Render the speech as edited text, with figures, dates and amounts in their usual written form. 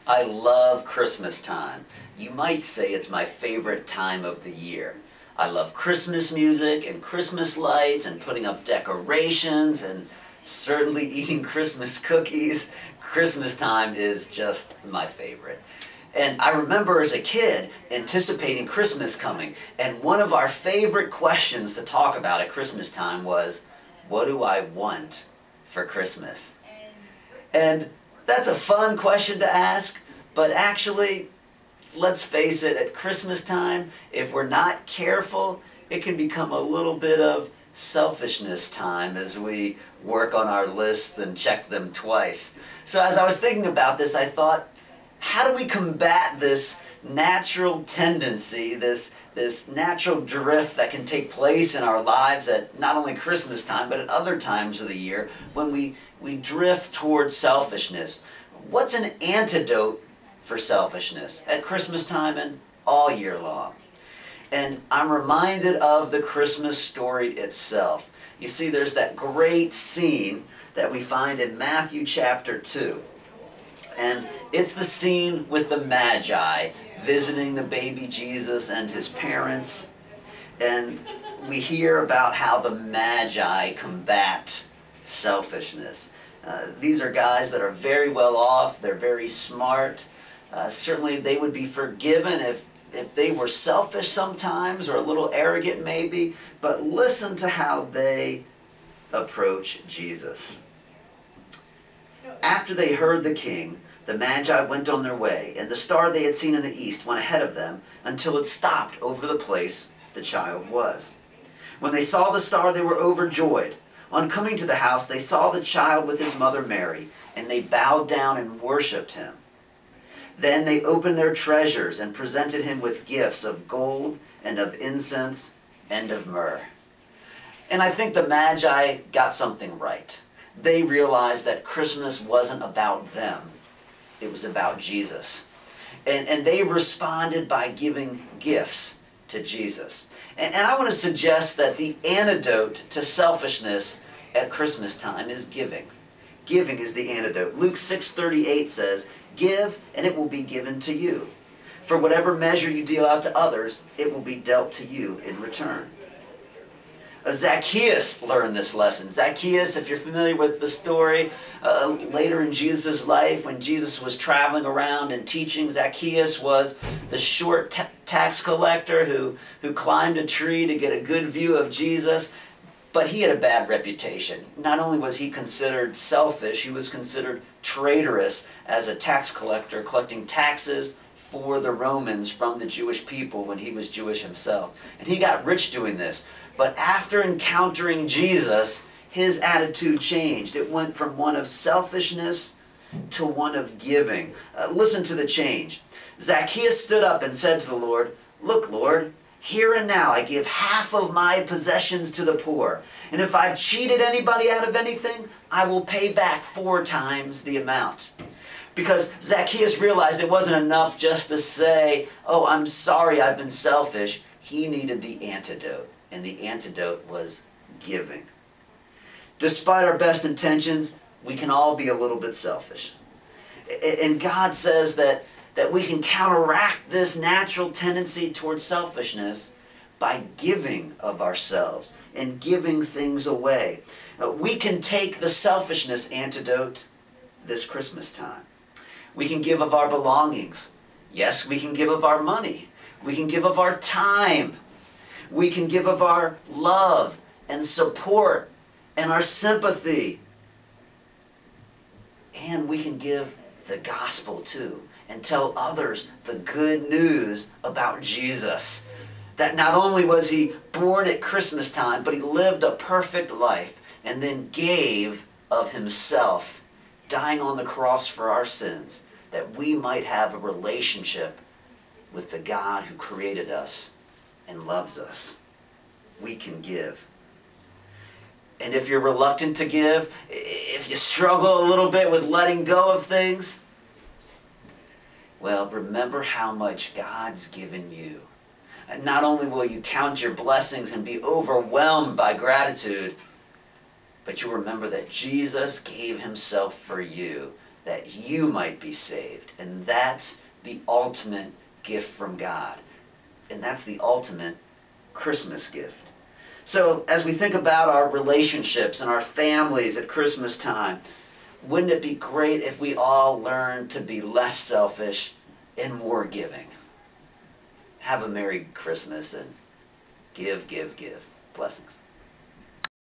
I love Christmas time. You might say it's my favorite time of the year. I love Christmas music and Christmas lights and putting up decorations and certainly eating Christmas cookies. Christmas time is just my favorite. And I remember as a kid anticipating Christmas coming, and one of our favorite questions to talk about at Christmas time was, what do I want for Christmas? And that's a fun question to ask, but actually, let's face it, at Christmas time, if we're not careful, it can become a little bit of selfishness time as we work on our lists and check them twice. So as I was thinking about this, I thought, how do we combat this natural tendency, this natural drift that can take place in our lives at not only Christmas time, but at other times of the year when we drift towards selfishness? What's an antidote for selfishness at Christmas time and all year long? And I'm reminded of the Christmas story itself. You see, there's that great scene that we find in Matthew chapter 2. And it's the scene with the Magi visiting the baby Jesus and his parents. And we hear about how the Magi combat selfishness. These are guys that are very well off. They're very smart. Certainly they would be forgiven if they were selfish sometimes or a little arrogant maybe. But listen to how they approach Jesus. After they heard the king, the Magi went on their way, and the star they had seen in the east went ahead of them until it stopped over the place the child was. When they saw the star, they were overjoyed. On coming to the house, they saw the child with his mother Mary, and they bowed down and worshipped him. Then they opened their treasures and presented him with gifts of gold and of incense and of myrrh. And I think the Magi got something right. They realized that Christmas wasn't about them. It was about Jesus. And they responded by giving gifts to Jesus. And I want to suggest that the antidote to selfishness at Christmas time is giving. Giving is the antidote. Luke 6:38 says, "Give, and it will be given to you. For whatever measure you deal out to others, it will be dealt to you in return." Zacchaeus learned this lesson. Zacchaeus, if you're familiar with the story, later in Jesus' life, when Jesus was traveling around and teaching, Zacchaeus was the short tax collector who climbed a tree to get a good view of Jesus. But he had a bad reputation. Not only was he considered selfish, he was considered traitorous as a tax collector, collecting taxes for the Romans from the Jewish people when he was Jewish himself. And he got rich doing this. But after encountering Jesus, his attitude changed. It went from one of selfishness to one of giving. Listen to the change. Zacchaeus stood up and said to the Lord, "Look, Lord, here and now I give half of my possessions to the poor. And if I've cheated anybody out of anything, I will pay back 4 times the amount." Because Zacchaeus realized it wasn't enough just to say, "Oh, I'm sorry, I've been selfish." He needed the antidote. And the antidote was giving. Despite our best intentions, we can all be a little bit selfish. And God says that we can counteract this natural tendency towards selfishness by giving of ourselves and giving things away. We can take the selfishness antidote this Christmas time. We can give of our belongings. Yes, we can give of our money. We can give of our time. We can give of our love and support and our sympathy. And we can give the gospel too and tell others the good news about Jesus. That not only was he born at Christmas time, but he lived a perfect life and then gave of himself, dying on the cross for our sins, that we might have a relationship with the God who created us and loves us. We can give. And if you're reluctant to give, if you struggle a little bit with letting go of things, well, remember how much God's given you. And not only will you count your blessings and be overwhelmed by gratitude, but you'll remember that Jesus gave himself for you, that you might be saved. And that's the ultimate gift from God. And that's the ultimate Christmas gift. So as we think about our relationships and our families at Christmas time, wouldn't it be great if we all learned to be less selfish and more giving? Have a Merry Christmas and give, give, give. Blessings.